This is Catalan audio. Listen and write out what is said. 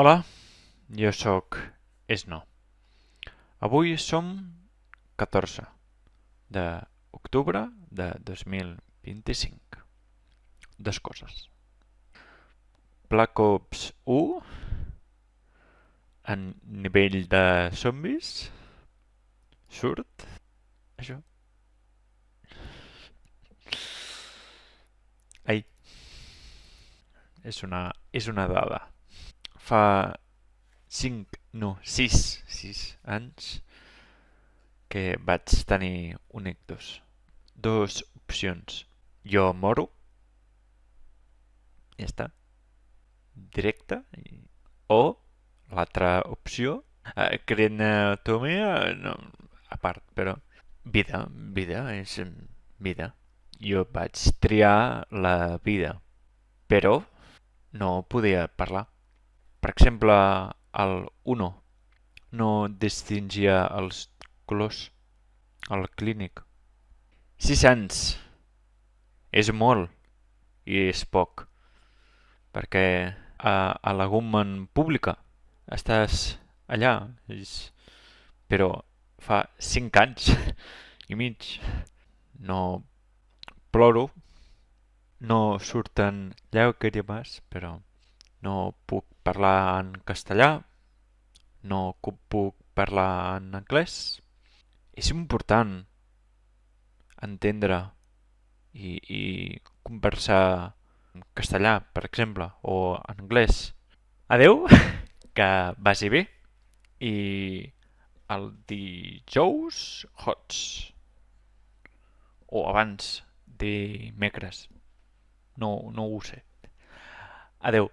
Hola, jo sóc Esno. Avui som 14 d'octubre de 2025. Dos coses. Black Ops 1 en nivell de zombis surt això. Ai, és una dada. Fa 5, no, 6 anys que vaig tenir un ictus. Dos opcions. Jo moro, ja està, directe, o l'altra opció, crematomia, no, a part, però vida és vida. Jo vaig triar la vida, però no podia parlar. Per exemple, el Uno no distingia els colors al clínic. 6 anys és molt i és poc, perquè a la Government pública estàs allà, però fa 5 anys i mig. No ploro, no surten llàgrimes, però no puc parlar en castellà, no puc parlar en anglès. És important entendre i conversar en castellà, per exemple, o en anglès. Adeu, que vagi bé, i el dijous hots, o abans dimecres, no ho sé. Adeu.